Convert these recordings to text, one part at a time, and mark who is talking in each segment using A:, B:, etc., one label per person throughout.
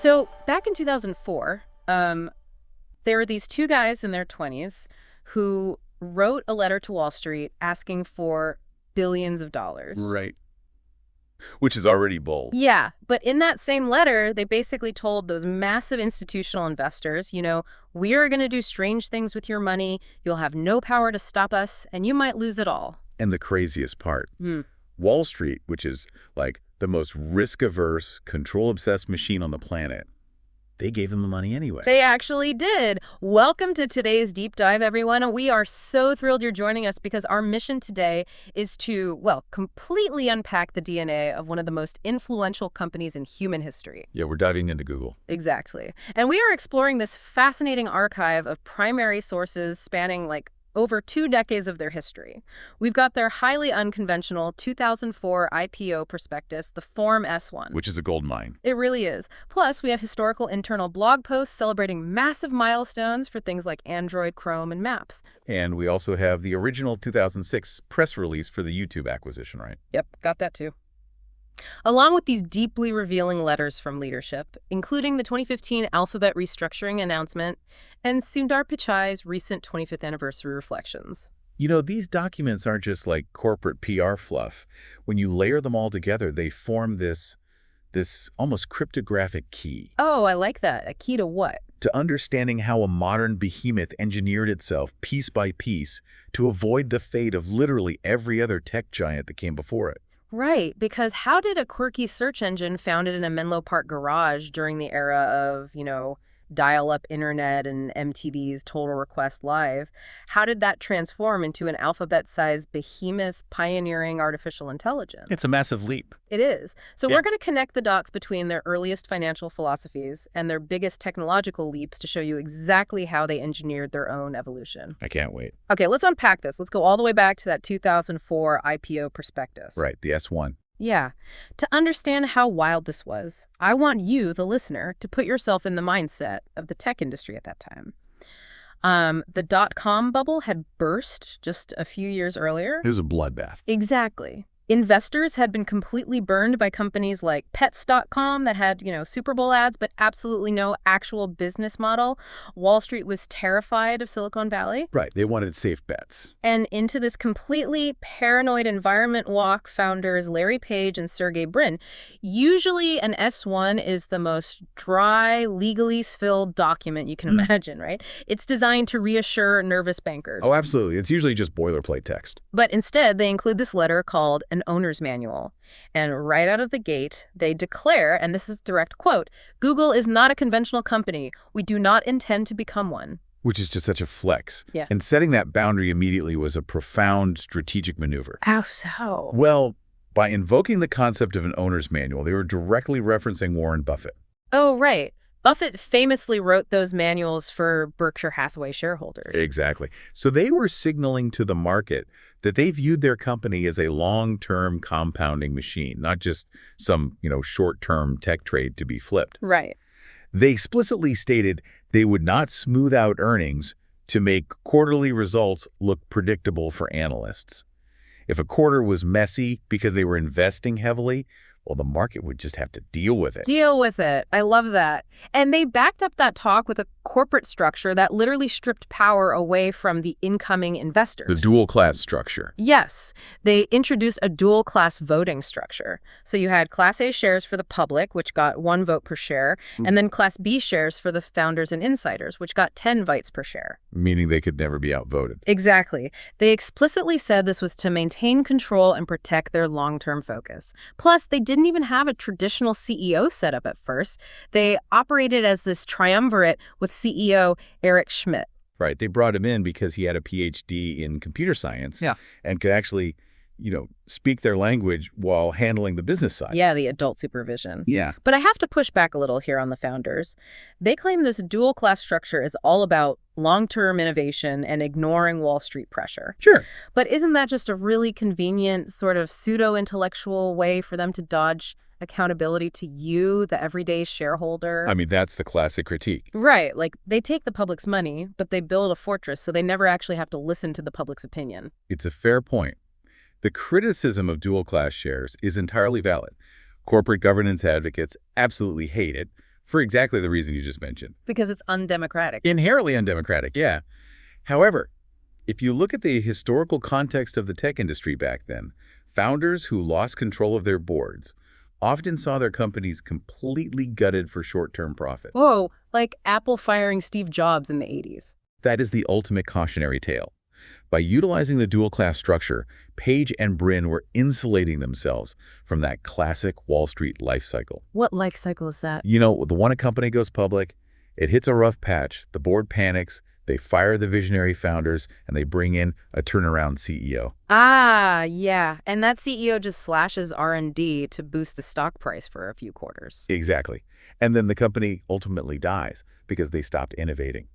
A: So back in 2004, there were these two guys in their 20s who wrote a letter to Wall Street asking for billions of dollars.
B: Right. Which is already bold.
A: Yeah, but in that same letter, they basically told those massive institutional investors, we are going to do strange things with your money, you'll have no power to stop us, and you might lose it all.
B: And the craziest part, Wall Street, which is like the most risk-averse, control-obsessed machine on the planet, they gave them the money anyway.
A: They actually did. Welcome to today's deep dive, everyone. We are so thrilled you're joining us because our mission today is to, completely unpack the DNA of one of the most influential companies in human history.
B: Yeah, we're diving into Google.
A: Exactly. And we are exploring this fascinating archive of primary sources spanning over 2 decades of their history. We've got their highly unconventional 2004 IPO prospectus, the Form S-1.
B: Which is a gold mine.
A: It really is. Plus, we have historical internal blog posts celebrating massive milestones for things like Android, Chrome, and Maps.
B: And we also have the original 2006 press release for the YouTube acquisition, right?
A: Yep, got that too. Along with these deeply revealing letters from leadership, including the 2015 Alphabet restructuring announcement and Sundar Pichai's recent 25th anniversary reflections.
B: These documents aren't just like corporate PR fluff. When you layer them all together, they form this almost cryptographic key.
A: Oh, I like that. A key to what?
B: To understanding how a modern behemoth engineered itself piece by piece to avoid the fate of literally every other tech giant that came before it.
A: Right, because how did a quirky search engine founded in a Menlo Park garage during the era of, dial-up internet and MTV's Total Request Live, how did that transform into an alphabet-sized behemoth pioneering artificial intelligence?
B: It's a massive leap.
A: It is. So we're going to connect the dots between their earliest financial philosophies and their biggest technological leaps to show you exactly how they engineered their own evolution.
B: I can't wait.
A: Okay, let's unpack this. Let's go all the way back to that 2004 IPO prospectus.
B: Right, the S1.
A: Yeah. To understand how wild this was, I want you, the listener, to put yourself in the mindset of the tech industry at that time. The dot-com bubble had burst just a few years earlier.
B: It was a bloodbath.
A: Exactly. Investors had been completely burned by companies like Pets.com that had, Super Bowl ads, but absolutely no actual business model. Wall Street was terrified of Silicon Valley.
B: Right. They wanted safe bets.
A: And into this completely paranoid environment walk founders Larry Page and Sergey Brin. Usually an S1 is the most dry, legally filled document you can imagine, right? It's designed to reassure nervous bankers.
B: Oh, absolutely. It's usually just boilerplate text.
A: But instead, they include this letter called an owner's manual. And right out of the gate, they declare, and this is a direct quote, "Google is not a conventional company. We do not intend to become one."
B: Which is just such a flex.
A: Yeah.
B: And setting that boundary immediately was a profound strategic maneuver.
A: How so?
B: Well, by invoking the concept of an owner's manual, they were directly referencing Warren Buffett.
A: Oh, right. Buffett famously wrote those manuals for Berkshire Hathaway shareholders.
B: Exactly. So they were signaling to the market that they viewed their company as a long-term compounding machine, not just some, short-term tech trade to be flipped.
A: Right.
B: They explicitly stated they would not smooth out earnings to make quarterly results look predictable for analysts. If a quarter was messy because they were investing heavily, well, the market would just have to deal with it.
A: Deal with it. I love that. And they backed up that talk with a corporate structure that literally stripped power away from the incoming investors.
B: The dual-class structure.
A: Yes. They introduced a dual-class voting structure. So you had Class A shares for the public, which got 1 vote per share, and then Class B shares for the founders and insiders, which got 10 votes per share.
B: Meaning they could never be outvoted.
A: Exactly. They explicitly said this was to maintain control and protect their long-term focus. Plus, they didn't even have a traditional CEO setup at first. They operated as this triumvirate with CEO Eric Schmidt.
B: Right. They brought him in because he had a PhD in computer science and could actually, speak their language while handling the business side.
A: Yeah, the adult supervision.
B: Yeah.
A: But I have to push back a little here on the founders. They claim this dual-class structure is all about long-term innovation and ignoring Wall Street pressure.
B: Sure.
A: But isn't that just a really convenient sort of pseudo-intellectual way for them to dodge accountability to you, the everyday shareholder?
B: I mean, that's the classic critique.
A: Right. They take the public's money, but they build a fortress, so they never actually have to listen to the public's opinion.
B: It's a fair point. The criticism of dual-class shares is entirely valid. Corporate governance advocates absolutely hate it, for exactly the reason you just mentioned.
A: Because it's undemocratic.
B: Inherently undemocratic, yeah. However, if you look at the historical context of the tech industry back then, founders who lost control of their boards often saw their companies completely gutted for short-term profit.
A: Whoa, like Apple firing Steve Jobs in the 80s.
B: That is the ultimate cautionary tale. By utilizing the dual-class structure, Page and Brin were insulating themselves from that classic Wall Street life cycle.
A: What life cycle is that?
B: You know, the one a company goes public, it hits a rough patch, the board panics, they fire the visionary founders, and they bring in a turnaround CEO.
A: Ah, yeah. And that CEO just slashes R&D to boost the stock price for a few quarters.
B: Exactly. And then the company ultimately dies because they stopped innovating.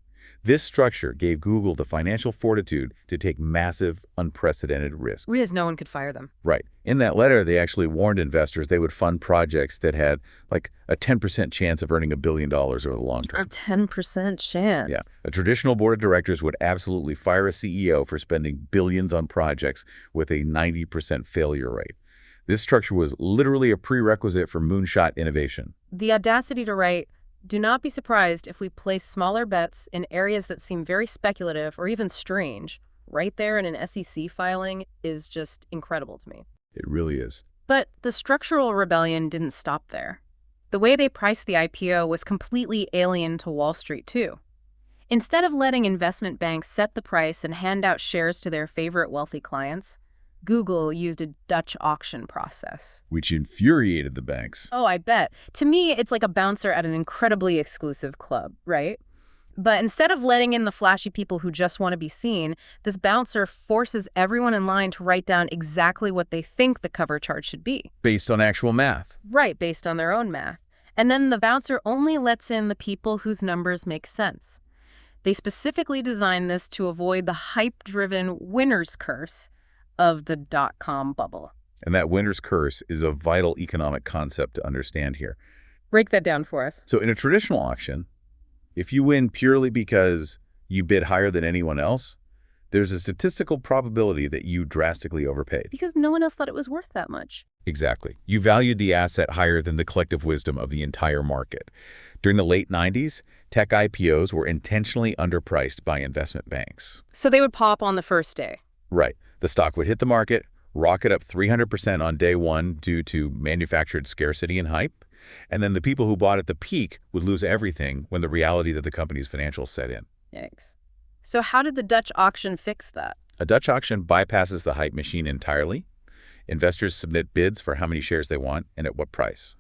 B: This structure gave Google the financial fortitude to take massive, unprecedented risks.
A: Because no one could fire them.
B: Right. In that letter, they actually warned investors they would fund projects that had like a 10% chance of earning $1 billion over the long term.
A: A 10% chance?
B: Yeah. A traditional board of directors would absolutely fire a CEO for spending billions on projects with a 90% failure rate. This structure was literally a prerequisite for moonshot innovation.
A: The audacity to write, "Do not be surprised if we place smaller bets in areas that seem very speculative or even strange," right there in an SEC filing is just incredible to me.
B: It really is.
A: But the structural rebellion didn't stop there. The way they priced the IPO was completely alien to Wall Street, too. Instead of letting investment banks set the price and hand out shares to their favorite wealthy clients, Google used a Dutch auction process.
B: Which infuriated the banks.
A: Oh, I bet. To me, it's like a bouncer at an incredibly exclusive club, right? But instead of letting in the flashy people who just want to be seen, this bouncer forces everyone in line to write down exactly what they think the cover chart should be.
B: Based on actual math.
A: Right, based on their own math. And then the bouncer only lets in the people whose numbers make sense. They specifically designed this to avoid the hype-driven winner's curse of the dot-com bubble.
B: And that winner's curse is a vital economic concept to understand here.
A: Break that down for us.
B: So in a traditional auction, if you win purely because you bid higher than anyone else, there's a statistical probability that you drastically overpaid.
A: Because no one else thought it was worth that much.
B: Exactly. You valued the asset higher than the collective wisdom of the entire market. During the late 90s, tech IPOs were intentionally underpriced by investment banks.
A: So they would pop on the first day.
B: Right. The stock would hit the market, rocket up 300% on day one due to manufactured scarcity and hype, and then the people who bought at the peak would lose everything when the reality of the company's financials set in.
A: Yikes. So how did the Dutch auction fix that?
B: A Dutch auction bypasses the hype machine entirely. Investors submit bids for how many shares they want and at what price.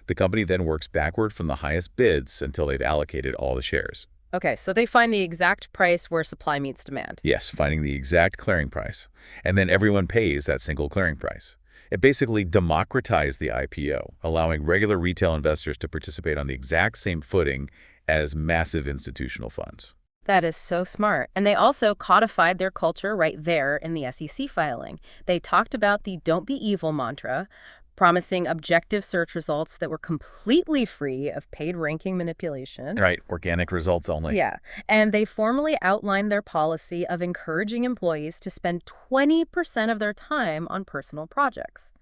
B: The company then works backward from the highest bids until they've allocated all the shares.
A: Okay, so they find the exact price where supply meets demand.
B: Yes, finding the exact clearing price. And then everyone pays that single clearing price. It basically democratized the IPO, allowing regular retail investors to participate on the exact same footing as massive institutional funds.
A: That is so smart. And they also codified their culture right there in the SEC filing. They talked about the "don't be evil" mantra, promising objective search results that were completely free of paid ranking manipulation.
B: Right, organic results only.
A: Yeah, and they formally outlined their policy of encouraging employees to spend 20% of their time on personal projects,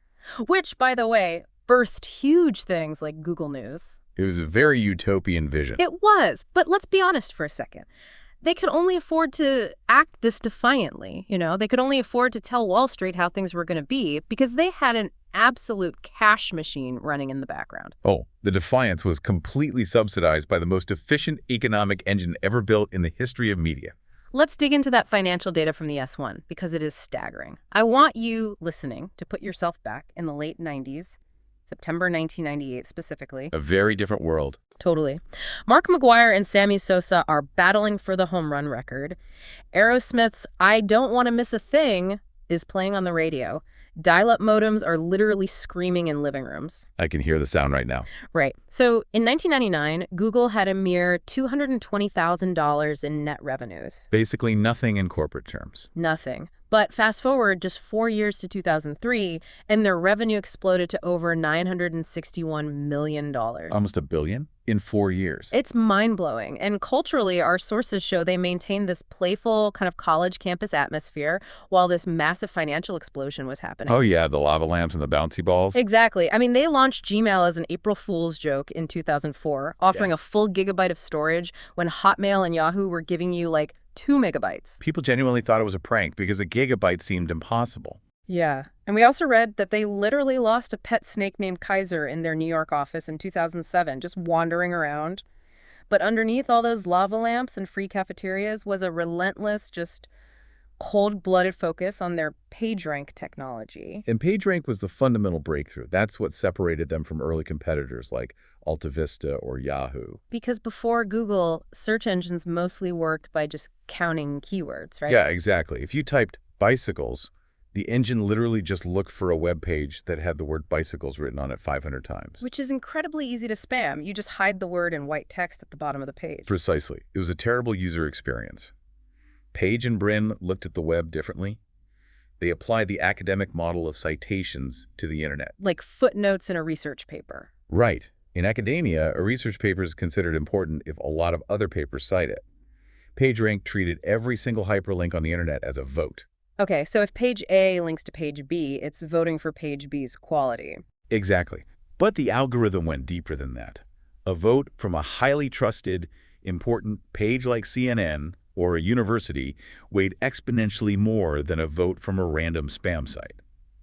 A: which, by the way, birthed huge things like Google News.
B: It was a very utopian vision.
A: It was, but let's be honest for a second. They could only afford to act this defiantly, They could only afford to tell Wall Street how things were going to be because they had an absolute cash machine running in the background.
B: Oh, the defiance was completely subsidized by the most efficient economic engine ever built in the history of media.
A: Let's dig into that financial data from the S1 because it is staggering. I want you listening to put yourself back in the late 90s, September 1998 specifically.
B: A very different world.
A: Totally. Mark McGuire and Sammy Sosa are battling for the home run record. Aerosmith's "I Don't Want to Miss a Thing" is playing on the radio. Dial-up modems are literally screaming in living rooms.
B: I can hear the sound right now.
A: Right. So in 1999, Google had a mere $220,000 in net revenues.
B: Basically nothing in corporate terms.
A: Nothing. But fast forward just 4 years to 2003, and their revenue exploded to over $961 million.
B: Almost $1 billion in 4 years.
A: It's mind-blowing. And culturally, our sources show they maintained this playful kind of college campus atmosphere while this massive financial explosion was happening.
B: Oh, yeah, the lava lamps and the bouncy balls.
A: Exactly. I mean, they launched Gmail as an April Fool's joke in 2004, offering a full gigabyte of storage when Hotmail and Yahoo were giving you like 2 megabytes.
B: People genuinely thought it was a prank because a gigabyte seemed impossible.
A: Yeah. And we also read that they literally lost a pet snake named Kaiser in their New York office in 2007, just wandering around. But underneath all those lava lamps and free cafeterias was a relentless, just cold-blooded focus on their PageRank technology.
B: And PageRank was the fundamental breakthrough. That's what separated them from early competitors like AltaVista or Yahoo.
A: Because before Google, search engines mostly worked by just counting keywords, right?
B: Yeah, exactly. If you typed bicycles, the engine literally just looked for a web page that had the word bicycles written on it 500 times.
A: Which is incredibly easy to spam. You just hide the word in white text at the bottom of the page.
B: Precisely. It was a terrible user experience. Page and Brin looked at the web differently. They applied the academic model of citations to the internet.
A: Like footnotes in a research paper.
B: Right. In academia, a research paper is considered important if a lot of other papers cite it. PageRank treated every single hyperlink on the internet as a vote.
A: Okay, so if page A links to page B, it's voting for page B's quality.
B: Exactly. But the algorithm went deeper than that. A vote from a highly trusted, important page like CNN or a university weighed exponentially more than a vote from a random spam site.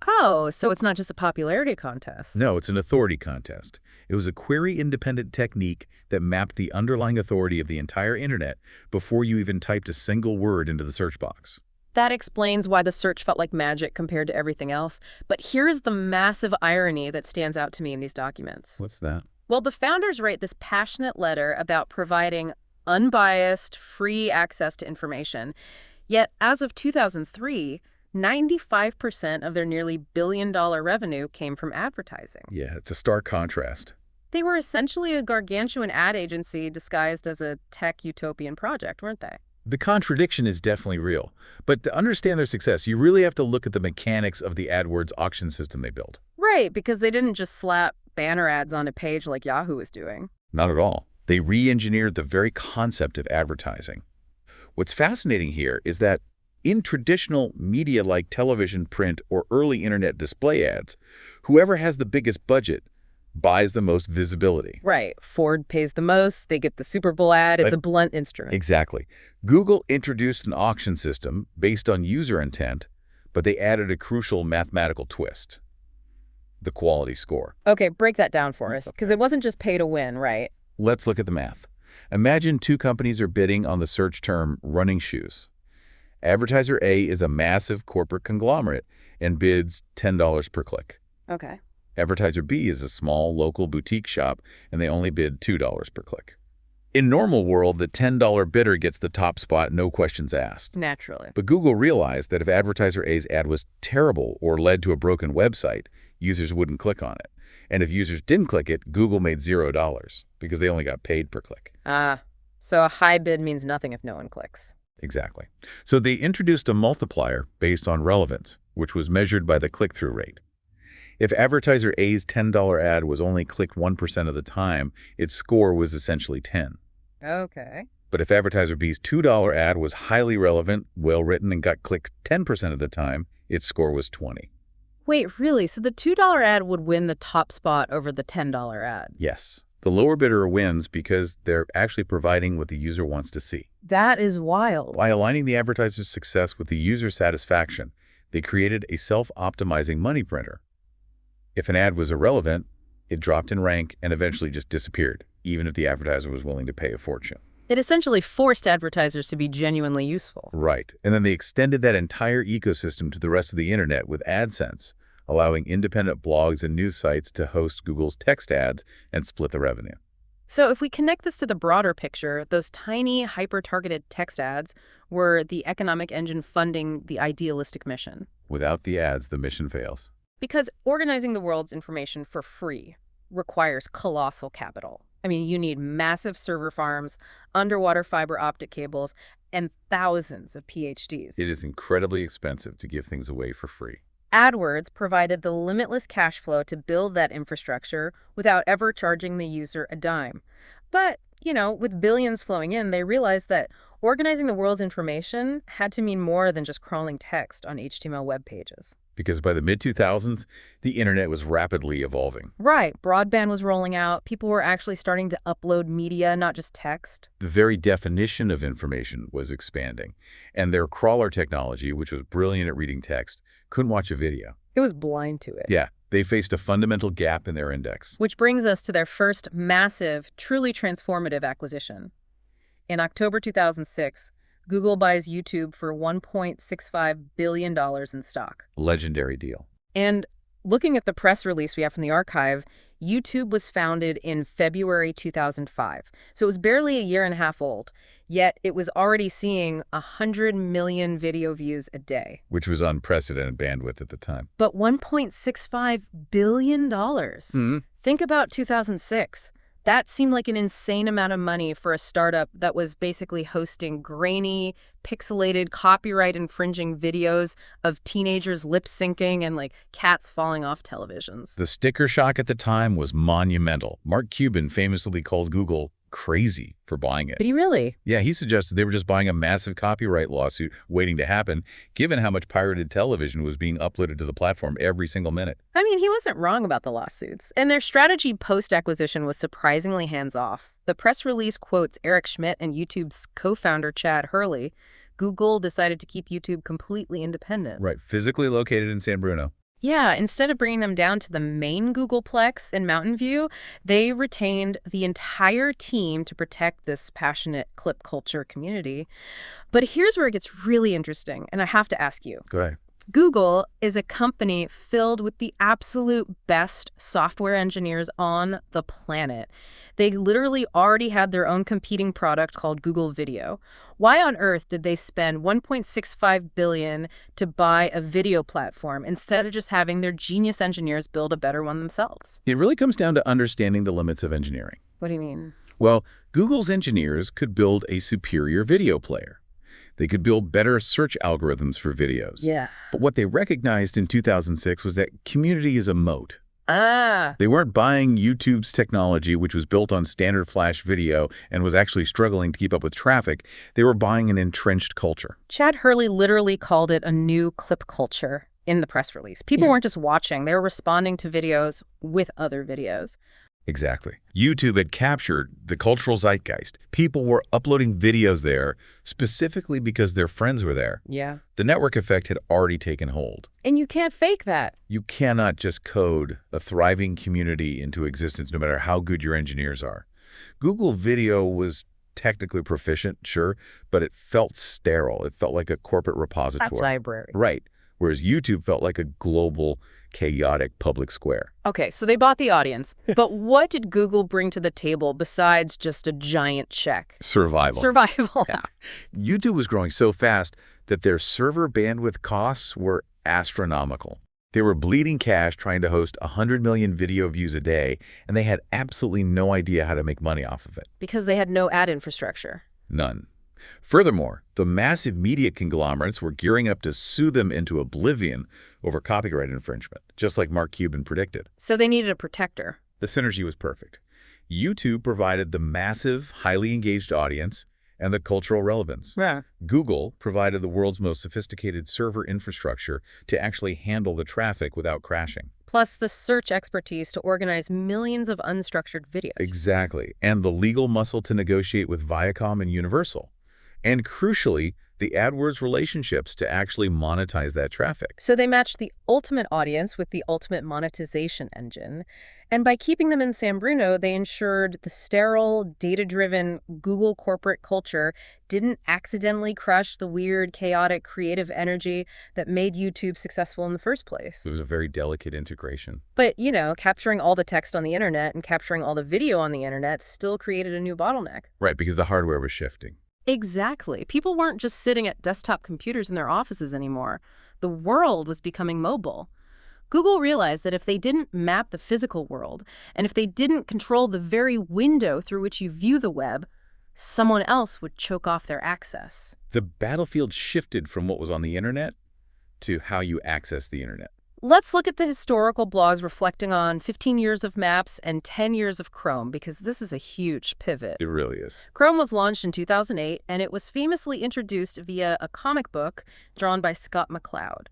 A: Oh, so it's not just a popularity contest.
B: No, it's an authority contest. It was a query-independent technique that mapped the underlying authority of the entire internet before you even typed a single word into the search box.
A: That explains why the search felt like magic compared to everything else. But here's the massive irony that stands out to me in these documents.
B: What's that?
A: Well, the founders write this passionate letter about providing unbiased, free access to information. Yet, as of 2003, 95% of their nearly billion-dollar revenue came from advertising.
B: Yeah, it's a stark contrast.
A: They were essentially a gargantuan ad agency disguised as a tech utopian project, weren't they?
B: The contradiction is definitely real. But to understand their success, you really have to look at the mechanics of the AdWords auction system they built.
A: Right, because they didn't just slap banner ads on a page like Yahoo was doing.
B: Not at all. They re-engineered the very concept of advertising. What's fascinating here is that in traditional media like television, print, or early internet display ads, whoever has the biggest budget buys the most visibility.
A: Right. Ford pays the most. They get the Super Bowl ad. It's a blunt instrument.
B: Exactly. Google introduced an auction system based on user intent, but they added a crucial mathematical twist: the quality score.
A: Okay, break that down for us, because it wasn't just pay to win, right?
B: Let's look at the math. Imagine two companies are bidding on the search term running shoes. Advertiser A is a massive corporate conglomerate and bids $10 per click.
A: Okay.
B: Advertiser B is a small local boutique shop and they only bid $2 per click. In normal world, the $10 bidder gets the top spot, no questions asked.
A: Naturally.
B: But Google realized that if advertiser A's ad was terrible or led to a broken website, users wouldn't click on it. And if users didn't click it, Google made $0 because they only got paid per click.
A: So a high bid means nothing if no one clicks.
B: Exactly. So they introduced a multiplier based on relevance, which was measured by the click-through rate. If advertiser A's $10 ad was only clicked 1% of the time, its score was essentially 10.
A: Okay.
B: But if advertiser B's $2 ad was highly relevant, well-written, and got clicked 10% of the time, its score was 20.
A: Wait, really? So the $2 ad would win the top spot over the $10 ad?
B: Yes. The lower bidder wins because they're actually providing what the user wants to see.
A: That is wild.
B: By aligning the advertiser's success with the user satisfaction, they created a self-optimizing money printer. If an ad was irrelevant, it dropped in rank and eventually just disappeared, even if the advertiser was willing to pay a fortune.
A: It essentially forced advertisers to be genuinely useful.
B: Right. And then they extended that entire ecosystem to the rest of the internet with AdSense, allowing independent blogs and news sites to host Google's text ads and split the revenue.
A: So if we connect this to the broader picture, those tiny, hyper-targeted text ads were the economic engine funding the idealistic mission.
B: Without the ads, the mission fails.
A: Because organizing the world's information for free requires colossal capital. I mean, you need massive server farms, underwater fiber optic cables, and thousands of PhDs.
B: It is incredibly expensive to give things away for free.
A: AdWords provided the limitless cash flow to build that infrastructure without ever charging the user a dime. But, with billions flowing in, they realized that organizing the world's information had to mean more than just crawling text on HTML web pages.
B: Because by the mid-2000s, the internet was rapidly evolving.
A: Right. Broadband was rolling out. People were actually starting to upload media, not just text.
B: The very definition of information was expanding. And their crawler technology, which was brilliant at reading text, couldn't watch a video.
A: It was blind to it.
B: Yeah, they faced a fundamental gap in their index.
A: Which brings us to their first massive, truly transformative acquisition. In October 2006, Google buys YouTube for $1.65 billion in stock.
B: Legendary deal.
A: And looking at the press release we have from the archive, YouTube was founded in February 2005. So it was barely a year and a half old. Yet it was already seeing 100 million video views a day.
B: Which was unprecedented bandwidth at the time.
A: But $1.65 billion. Think about 2006. That seemed like an insane amount of money for a startup that was basically hosting grainy, pixelated, copyright-infringing videos of teenagers lip-syncing and, cats falling off televisions.
B: The sticker shock at the time was monumental. Mark Cuban famously called Google crazy for buying it.
A: But he really?
B: Yeah, he suggested they were just buying a massive copyright lawsuit waiting to happen, given how much pirated television was being uploaded to the platform every single minute.
A: I mean, he wasn't wrong about the lawsuits. And their strategy post-acquisition was surprisingly hands-off. The press release quotes Eric Schmidt and YouTube's co-founder Chad Hurley. Google decided to keep YouTube completely independent.
B: Right, physically located in San Bruno.
A: Yeah, instead of bringing them down to the main Googleplex in Mountain View, they retained the entire team to protect this passionate clip culture community. But here's where it gets really interesting, and I have to ask you.
B: Go ahead.
A: Google is a company filled with the absolute best software engineers on the planet. They literally already had their own competing product called Google Video. Why on earth did they spend $1.65 billion to buy a video platform instead of just having their genius engineers build a better one themselves?
B: It really comes down to understanding the limits of engineering.
A: What do you mean?
B: Well, Google's engineers could build a superior video player. They could build better search algorithms for videos.
A: Yeah.
B: But what they recognized in 2006 was that community is a moat.
A: Ah.
B: They weren't buying YouTube's technology, which was built on standard flash video and was actually struggling to keep up with traffic. They were buying an entrenched culture.
A: Chad Hurley literally called it a new clip culture in the press release. People weren't just watching. They were responding to videos with other videos.
B: Exactly. YouTube had captured the cultural zeitgeist. People were uploading videos there specifically because their friends were there.
A: Yeah.
B: The network effect had already taken hold.
A: And you can't fake that.
B: You cannot just code a thriving community into existence no matter how good your engineers are. Google Video was technically proficient, sure, but it felt sterile. It felt like a corporate repository.
A: That's library.
B: Right. Whereas YouTube felt like a global, chaotic public square.
A: Okay, so they bought the audience. But what did Google bring to the table besides just a giant check?
B: Survival.
A: Survival.
B: Yeah. YouTube was growing so fast that their server bandwidth costs were astronomical. They were bleeding cash trying to host 100 million video views a day, and they had absolutely no idea how to make money off of it.
A: Because they had no ad infrastructure.
B: None. Furthermore, the massive media conglomerates were gearing up to sue them into oblivion over copyright infringement, just like Mark Cuban predicted.
A: So they needed a protector.
B: The synergy was perfect. YouTube provided the massive, highly engaged audience and the cultural relevance.
A: Yeah.
B: Google provided the world's most sophisticated server infrastructure to actually handle the traffic without crashing.
A: Plus the search expertise to organize millions of unstructured videos.
B: Exactly. And the legal muscle to negotiate with Viacom and Universal. And crucially, the AdWords relationships to actually monetize that traffic.
A: So they matched the ultimate audience with the ultimate monetization engine. And by keeping them in San Bruno, they ensured the sterile, data-driven Google corporate culture didn't accidentally crush the weird, chaotic, creative energy that made YouTube successful in the first place.
B: It was a very delicate integration.
A: But, capturing all the text on the internet and capturing all the video on the internet still created a new bottleneck.
B: Right, because the hardware was shifting.
A: Exactly. People weren't just sitting at desktop computers in their offices anymore. The world was becoming mobile. Google realized that if they didn't map the physical world, and if they didn't control the very window through which you view the web, someone else would choke off their access.
B: The battlefield shifted from what was on the internet to how you access the internet.
A: Let's look at the historical blogs reflecting on 15 years of Maps and 10 years of Chrome, because this is a huge pivot.
B: It really is.
A: Chrome was launched in 2008, and it was famously introduced via a comic book drawn by Scott McCloud,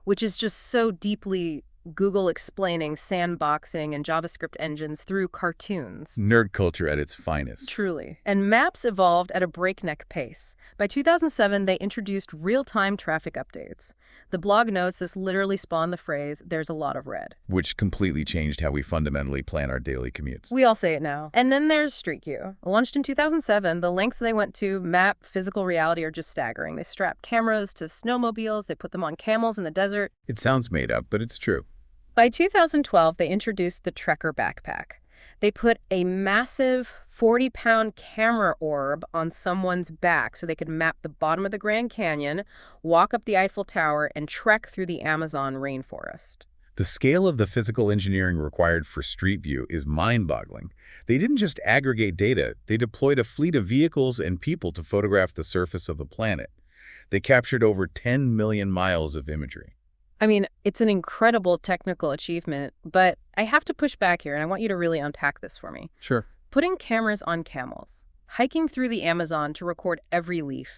A: which is just so deeply Google explaining sandboxing and JavaScript engines through cartoons.
B: Nerd culture at its finest.
A: Truly. And Maps evolved at a breakneck pace. By 2007, they introduced real-time traffic updates. The blog notes this literally spawned the phrase, "there's a lot of red."
B: Which completely changed how we fundamentally plan our daily commutes.
A: We all say it now. And then there's Street View. Launched in 2007, the lengths they went to map physical reality are just staggering. They strap cameras to snowmobiles, they put them on camels in the desert.
B: It sounds made up, but it's true.
A: By 2012, they introduced the Trekker backpack. They put a massive 40-pound camera orb on someone's back so they could map the bottom of the Grand Canyon, walk up the Eiffel Tower, and trek through the Amazon rainforest.
B: The scale of the physical engineering required for Street View is mind-boggling. They didn't just aggregate data, they deployed a fleet of vehicles and people to photograph the surface of the planet. They captured over 10 million miles of imagery.
A: I mean, it's an incredible technical achievement, but I have to push back here, and I want you to really unpack this for me.
B: Sure.
A: Putting cameras on camels, hiking through the Amazon to record every leaf.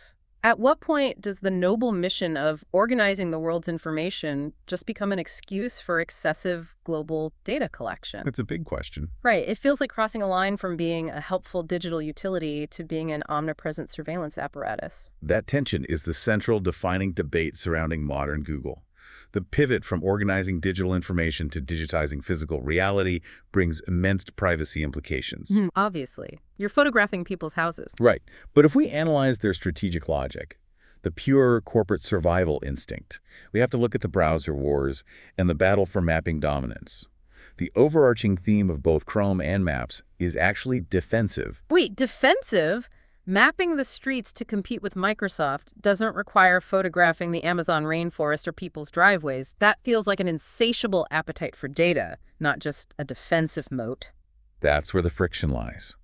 A: At what point does the noble mission of organizing the world's information just become an excuse for excessive global data collection?
B: That's a big question.
A: Right. It feels like crossing a line from being a helpful digital utility to being an omnipresent surveillance apparatus.
B: That tension is the central defining debate surrounding modern Google. The pivot from organizing digital information to digitizing physical reality brings immense privacy implications.
A: Obviously. You're photographing people's houses.
B: Right. But if we analyze their strategic logic, the pure corporate survival instinct, we have to look at the browser wars and the battle for mapping dominance. The overarching theme of both Chrome and Maps is actually defensive.
A: Wait, defensive? Mapping the streets to compete with Microsoft doesn't require photographing the Amazon rainforest or people's driveways. That feels like an insatiable appetite for data, not just a defensive moat.
B: That's where the friction lies.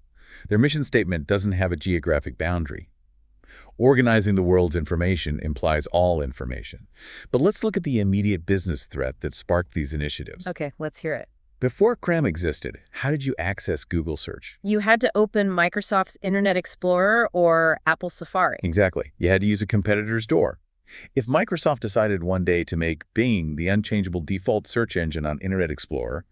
B: Their mission statement doesn't have a geographic boundary. Organizing the world's information implies all information. But let's look at the immediate business threat that sparked these initiatives.
A: Okay, let's hear it.
B: Before Chrome existed, how did you access Google search?
A: You had to open Microsoft's Internet Explorer or Apple Safari.
B: Exactly. You had to use a competitor's door. If Microsoft decided one day to make Bing the unchangeable default search engine on Internet Explorer,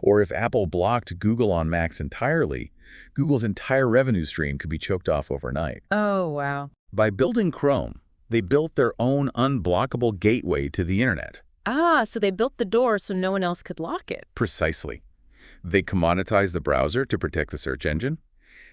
B: or if Apple blocked Google on Macs entirely, Google's entire revenue stream could be choked off overnight.
A: Oh, wow.
B: By building Chrome, they built their own unblockable gateway to the Internet.
A: Ah, so they built the door so no one else could lock it.
B: Precisely. They commoditized the browser to protect the search engine.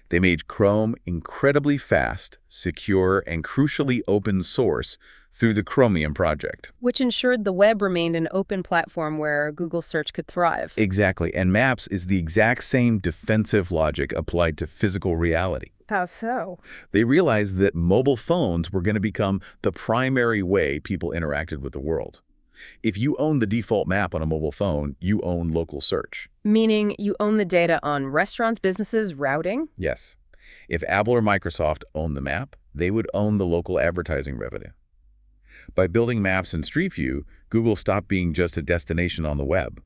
B: They made Chrome incredibly fast, secure, and crucially open source through the Chromium project.
A: Which ensured the web remained an open platform where Google search could thrive.
B: Exactly, and Maps is the exact same defensive logic applied to physical reality.
A: How so?
B: They realized that mobile phones were going to become the primary way people interacted with the world. If you own the default map on a mobile phone, you own local search.
A: Meaning you own the data on restaurants, businesses, routing?
B: Yes. If Apple or Microsoft owned the map, they would own the local advertising revenue. By building Maps and Street View, Google stopped being just a destination on the web.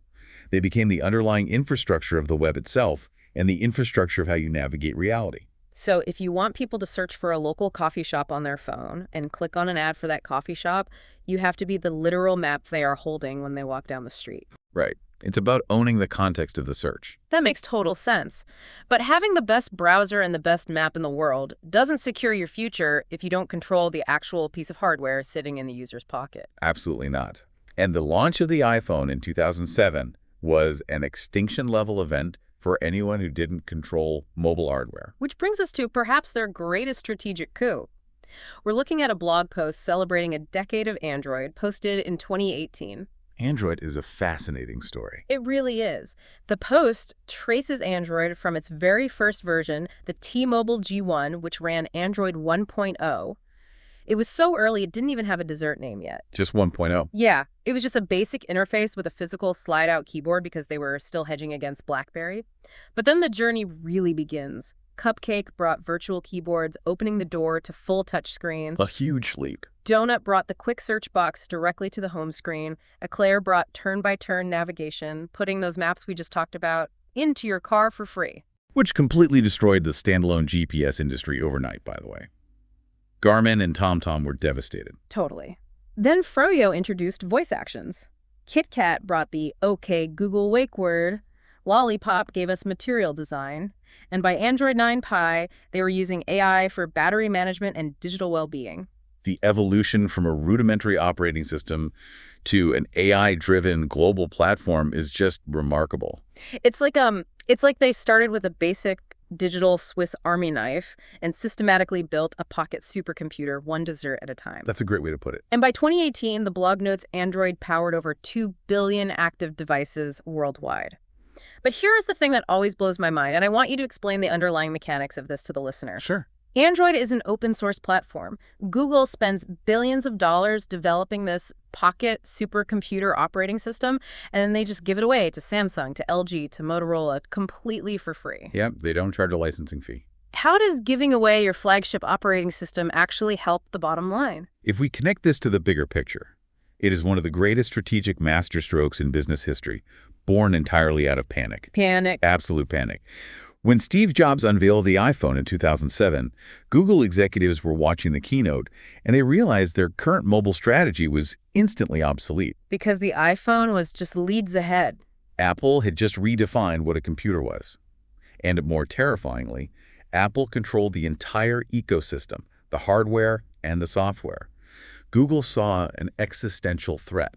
B: They became the underlying infrastructure of the web itself and the infrastructure of how you navigate reality.
A: So if you want people to search for a local coffee shop on their phone and click on an ad for that coffee shop, you have to be the literal map they are holding when they walk down the street.
B: Right. It's about owning the context of the search.
A: That makes total sense. But having the best browser and the best map in the world doesn't secure your future if you don't control the actual piece of hardware sitting in the user's pocket.
B: Absolutely not. And the launch of the iPhone in 2007 was an extinction-level event for anyone who didn't control mobile hardware.
A: Which brings us to perhaps their greatest strategic coup. We're looking at a blog post celebrating a decade of Android posted in 2018.
B: Android is a fascinating story.
A: It really is. The post traces Android from its very first version, the T-Mobile G1, which ran Android 1.0. It was so early it didn't even have a dessert name yet.
B: Just 1.0.
A: Yeah, it was just a basic interface with a physical slide-out keyboard because they were still hedging against BlackBerry. But then the journey really begins. Cupcake brought virtual keyboards, opening the door to full touchscreens.
B: A huge leap.
A: Donut brought the quick search box directly to the home screen. Eclair brought turn-by-turn navigation, putting those maps we just talked about into your car for free.
B: Which completely destroyed the standalone GPS industry overnight, by the way. Garmin and TomTom were devastated.
A: Totally. Then Froyo introduced voice actions. KitKat brought the OK Google wake word. Lollipop gave us material design. And by Android 9 Pie, they were using AI for battery management and digital well-being.
B: The evolution from a rudimentary operating system to an AI-driven global platform is just remarkable.
A: It's like they started with a basic digital Swiss Army knife and systematically built a pocket supercomputer one dessert at a time.
B: That's a great way to put it.
A: And by 2018, the blog notes Android powered over 2 billion active devices worldwide. But here is the thing that always blows my mind, and I want you to explain the underlying mechanics of this to the listener.
B: Sure.
A: Android is an open source platform. Google spends billions of dollars developing this pocket supercomputer operating system, and then they just give it away to Samsung, to LG, to Motorola completely for free.
B: Yep, they don't charge a licensing fee.
A: How does giving away your flagship operating system actually help the bottom line?
B: If we connect this to the bigger picture, it is one of the greatest strategic masterstrokes in business history, born entirely out of panic.
A: Panic.
B: Absolute panic. When Steve Jobs unveiled the iPhone in 2007, Google executives were watching the keynote, and they realized their current mobile strategy was instantly obsolete.
A: Because the iPhone was just leads ahead.
B: Apple had just redefined what a computer was. And more terrifyingly, Apple controlled the entire ecosystem, the hardware and the software. Google saw an existential threat.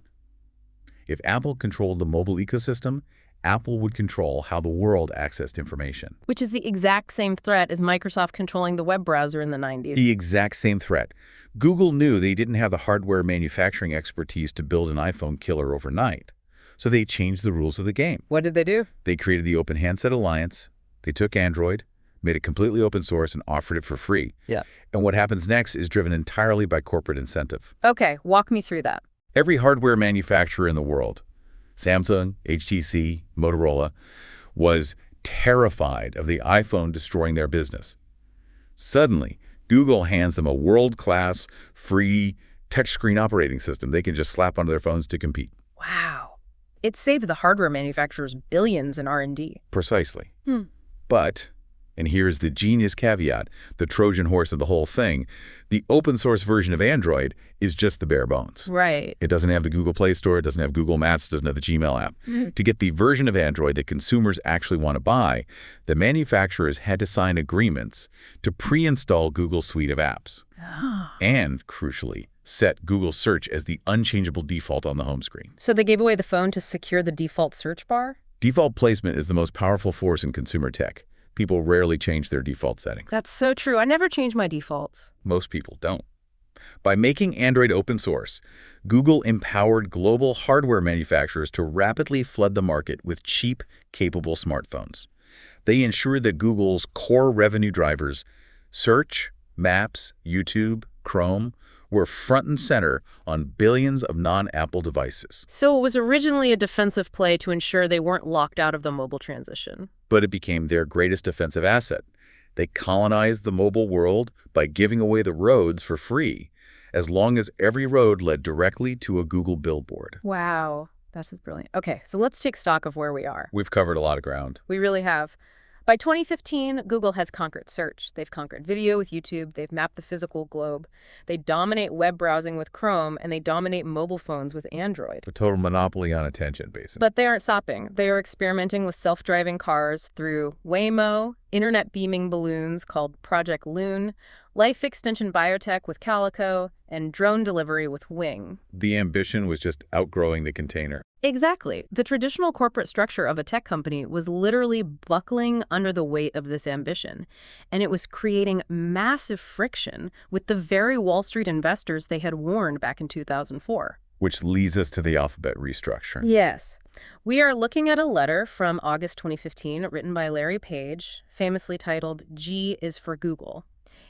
B: If Apple controlled the mobile ecosystem, Apple would control how the world accessed information.
A: Which is the exact same threat as Microsoft controlling the web browser in the 90s.
B: The exact same threat. Google knew they didn't have the hardware manufacturing expertise to build an iPhone killer overnight. So they changed the rules of the game.
A: What did they do?
B: They created the Open Handset Alliance. They took Android, made it completely open source, and offered it for free.
A: Yeah.
B: And what happens next is driven entirely by corporate incentive.
A: Okay, walk me through that.
B: Every hardware manufacturer in the world, Samsung, HTC, Motorola, was terrified of the iPhone destroying their business. Suddenly, Google hands them a world-class, free, touchscreen operating system they can just slap onto their phones to compete.
A: Wow. It saved the hardware manufacturers billions in R&D.
B: Precisely. But, and here's the genius caveat, the Trojan horse of the whole thing, the open source version of Android is just the bare bones.
A: Right.
B: It doesn't have the Google Play Store, it doesn't have Google Maps, it doesn't have the Gmail app. To get the version of Android that consumers actually want to buy, the manufacturers had to sign agreements to pre-install Google's suite of apps. And, crucially, set Google Search as the unchangeable default on the home screen.
A: So they gave away the phone to secure the default search bar?
B: Default placement is the most powerful force in consumer tech. People rarely change their default settings.
A: That's so true. I never change my defaults.
B: Most people don't. By making Android open source, Google empowered global hardware manufacturers to rapidly flood the market with cheap, capable smartphones. They ensured that Google's core revenue drivers, Search, Maps, YouTube, Chrome, were front and center on billions of non-Apple devices.
A: So it was originally a defensive play to ensure they weren't locked out of the mobile transition.
B: But it became their greatest defensive asset. They colonized the mobile world by giving away the roads for free, as long as every road led directly to a Google billboard.
A: Wow, that is brilliant. Okay, so let's take stock of where we are.
B: We've covered a lot of ground.
A: We really have. By 2015, Google has conquered search. They've conquered video with YouTube. They've mapped the physical globe. They dominate web browsing with Chrome, and they dominate mobile phones with Android.
B: A total monopoly on attention, basically.
A: But they aren't stopping. They are experimenting with self-driving cars through Waymo, internet beaming balloons called Project Loon, life extension biotech with Calico, and drone delivery with Wing.
B: The ambition was just outgrowing the container.
A: Exactly. The traditional corporate structure of a tech company was literally buckling under the weight of this ambition, and it was creating massive friction with the very Wall Street investors they had warned back in 2004.
B: Which leads us to the Alphabet restructuring.
A: Yes. We are looking at a letter from August 2015 written by Larry Page, famously titled G is for Google.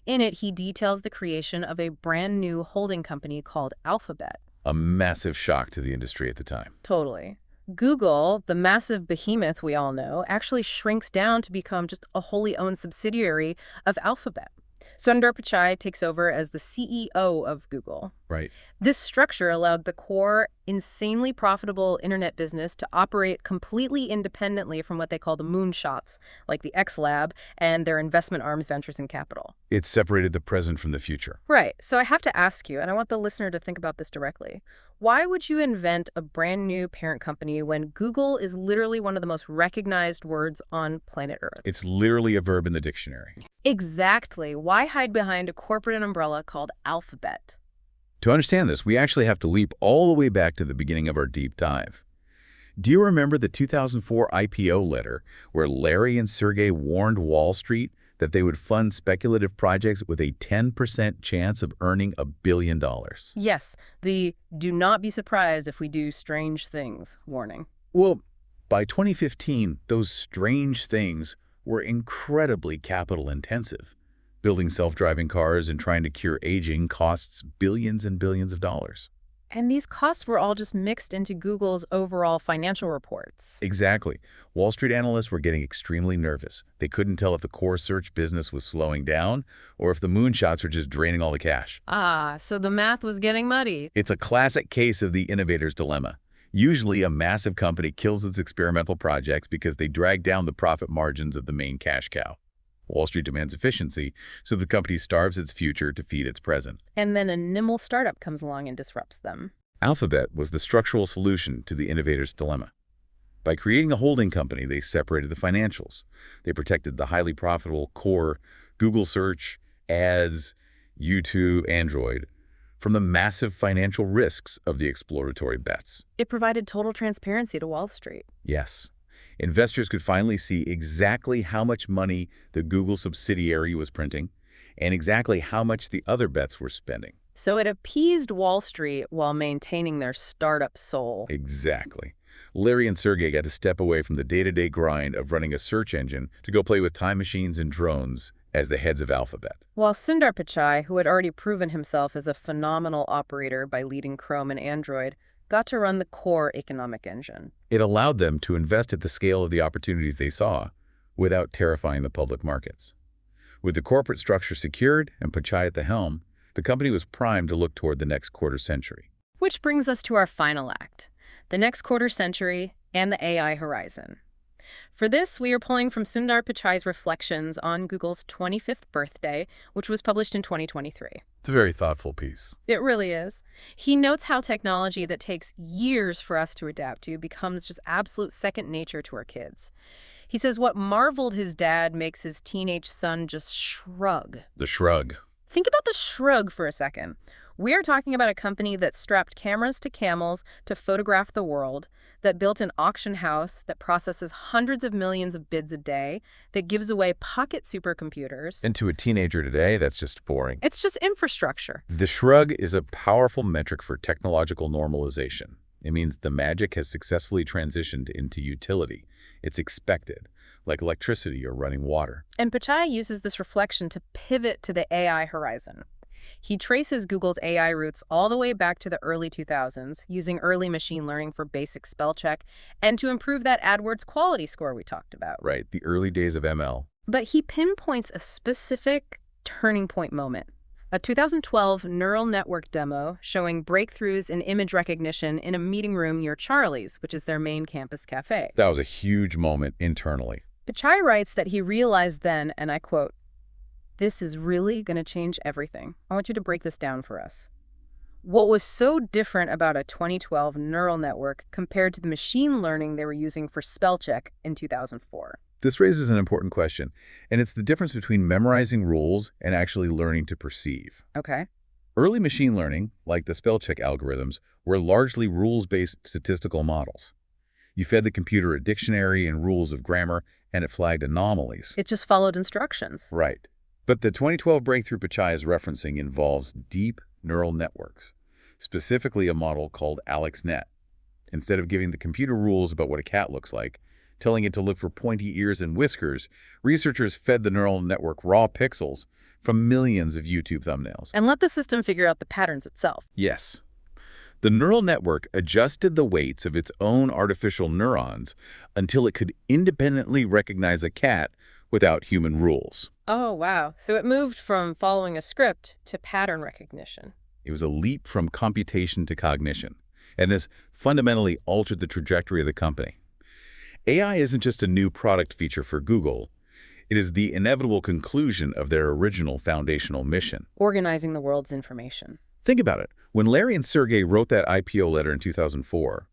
A: In it, he details the creation of a brand new holding company called Alphabet.
B: A massive shock to the industry at the time.
A: Totally. Google, the massive behemoth we all know, actually shrinks down to become just a wholly owned subsidiary of Alphabet. Sundar Pichai takes over as the CEO of Google.
B: Right.
A: This structure allowed the core, insanely profitable internet business to operate completely independently from what they call the moonshots, like the X Lab and their investment arms, Ventures and Capital.
B: It separated the present from the future.
A: Right. So I have to ask you, and I want the listener to think about this directly. Why would you invent a brand new parent company when Google is literally one of the most recognized words on planet Earth?
B: It's literally a verb in the dictionary.
A: Exactly. Why hide behind a corporate umbrella called Alphabet?
B: To understand this, we actually have to leap all the way back to the beginning of our deep dive. Do you remember the 2004 IPO letter where Larry and Sergey warned Wall Street that they would fund speculative projects with a 10% chance of earning $1 billion?
A: Yes, the "do not be surprised if we do strange things" warning.
B: Well, by 2015, those strange things were incredibly capital intensive. Building self-driving cars and trying to cure aging costs billions and billions of dollars.
A: And these costs were all just mixed into Google's overall financial reports.
B: Exactly. Wall Street analysts were getting extremely nervous. They couldn't tell if the core search business was slowing down or if the moonshots were just draining all the cash.
A: Ah, so the math was getting muddy.
B: It's a classic case of the innovator's dilemma. Usually, a massive company kills its experimental projects because they drag down the profit margins of the main cash cow. Wall Street demands efficiency, so the company starves its future to feed its present.
A: And then a nimble startup comes along and disrupts them.
B: Alphabet was the structural solution to the innovator's dilemma. By creating a holding company, they separated the financials. They protected the highly profitable core Google Search, Ads, YouTube, Android from the massive financial risks of the exploratory bets.
A: It provided total transparency to Wall Street.
B: Yes. Investors could finally see exactly how much money the Google subsidiary was printing and exactly how much the other bets were spending.
A: So it appeased Wall Street while maintaining their startup soul.
B: Exactly. Larry and Sergey got to step away from the day-to-day grind of running a search engine to go play with time machines and drones as the heads of Alphabet.
A: While Sundar Pichai, who had already proven himself as a phenomenal operator by leading Chrome and Android, got to run the core economic engine.
B: It allowed them to invest at the scale of the opportunities they saw without terrifying the public markets. With the corporate structure secured and Pichai at the helm, the company was primed to look toward the next quarter century.
A: Which brings us to our final act, the next quarter century and the AI horizon. For this, we are pulling from Sundar Pichai's reflections on Google's 25th birthday, which was published in 2023.
B: It's a very thoughtful piece.
A: It really is. He notes how technology that takes years for us to adapt to becomes just absolute second nature to our kids. He says what marveled his dad makes his teenage son just shrug.
B: The shrug.
A: Think about the shrug for a second. We are talking about a company that strapped cameras to camels to photograph the world, that built an auction house that processes hundreds of millions of bids a day, that gives away pocket supercomputers.
B: And to a teenager today, that's just boring.
A: It's just infrastructure.
B: The shrug is a powerful metric for technological normalization. It means the magic has successfully transitioned into utility. It's expected, like electricity or running water.
A: And Pichai uses this reflection to pivot to the AI horizon. He traces Google's AI roots all the way back to the early 2000s, using early machine learning for basic spell check and to improve that AdWords quality score we talked about.
B: Right, the early days of ML.
A: But he pinpoints a specific turning point moment. A 2012 neural network demo showing breakthroughs in image recognition in a meeting room near Charlie's, which is their main campus cafe.
B: That was a huge moment internally.
A: Pichai writes that he realized then, and I quote, "This is really going to change everything. I want you to break this down for us." What was so different about a 2012 neural network compared to the machine learning they were using for spell check in 2004?
B: This raises an important question, and it's the difference between memorizing rules and actually learning to perceive.
A: Okay.
B: Early machine learning, like the spell check algorithms, were largely rules-based statistical models. You fed the computer a dictionary and rules of grammar, and it flagged anomalies.
A: It just followed instructions.
B: Right. But the 2012 breakthrough Pichai is referencing involves deep neural networks, specifically a model called AlexNet. Instead of giving the computer rules about what a cat looks like, telling it to look for pointy ears and whiskers, researchers fed the neural network raw pixels from millions of YouTube thumbnails.
A: And let the system figure out the patterns itself.
B: Yes. The neural network adjusted the weights of its own artificial neurons until it could independently recognize a cat without human rules.
A: Oh, wow. So it moved from following a script to pattern recognition.
B: It was a leap from computation to cognition, and this fundamentally altered the trajectory of the company. AI isn't just a new product feature for Google. It is the inevitable conclusion of their original foundational mission.
A: Organizing the world's information.
B: Think about it. When Larry and Sergey wrote that IPO letter in 2004,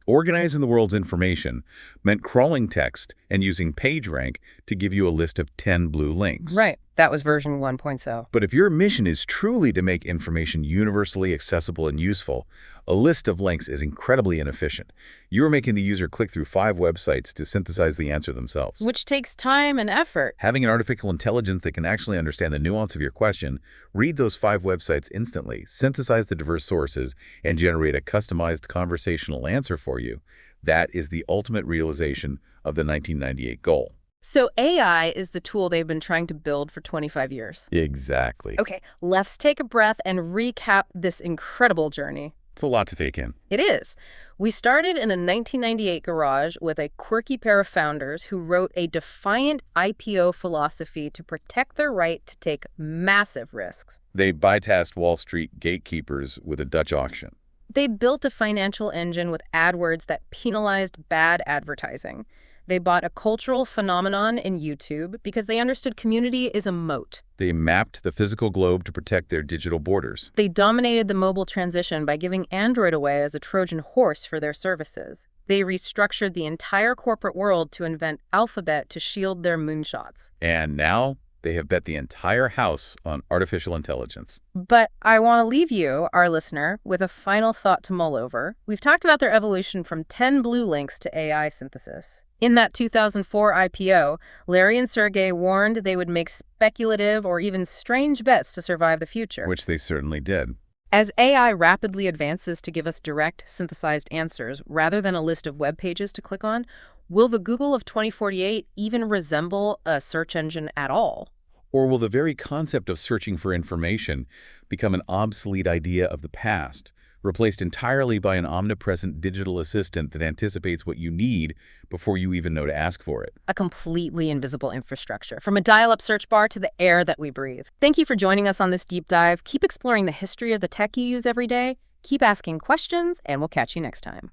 B: organizing the world's information meant crawling text and using PageRank to give you a list of 10 blue links.
A: Right. That was version 1.0.
B: But if your mission is truly to make information universally accessible and useful, a list of links is incredibly inefficient. You're making the user click through 5 websites to synthesize the answer themselves.
A: Which takes time and effort.
B: Having an artificial intelligence that can actually understand the nuance of your question, read those 5 websites instantly, synthesize the diverse sources, and generate a customized conversational answer for you, that is the ultimate realization of the 1998 goal.
A: So AI is the tool they've been trying to build for 25 years.
B: Exactly.
A: Okay, let's take a breath and recap this incredible journey.
B: It's a lot to take in.
A: It is. We started in a 1998 garage with a quirky pair of founders who wrote a defiant IPO philosophy to protect their right to take massive risks.
B: They bypassed Wall Street gatekeepers with a Dutch auction.
A: They built a financial engine with AdWords that penalized bad advertising. They bought a cultural phenomenon in YouTube because they understood community is a moat.
B: They mapped the physical globe to protect their digital borders.
A: They dominated the mobile transition by giving Android away as a Trojan horse for their services. They restructured the entire corporate world to invent Alphabet to shield their moonshots.
B: And now they have bet the entire house on artificial intelligence.
A: But I want to leave you, our listener, with a final thought to mull over. We've talked about their evolution from 10 blue links to AI synthesis. In that 2004 IPO, Larry and Sergey warned they would make speculative or even strange bets to survive the future.
B: Which they certainly did.
A: As AI rapidly advances to give us direct, synthesized answers rather than a list of web pages to click on, will the Google of 2048 even resemble a search engine at all?
B: Or will the very concept of searching for information become an obsolete idea of the past, replaced entirely by an omnipresent digital assistant that anticipates what you need before you even know to ask for it?
A: A completely invisible infrastructure, from a dial-up search bar to the air that we breathe. Thank you for joining us on this deep dive. Keep exploring the history of the tech you use every day, keep asking questions, and we'll catch you next time.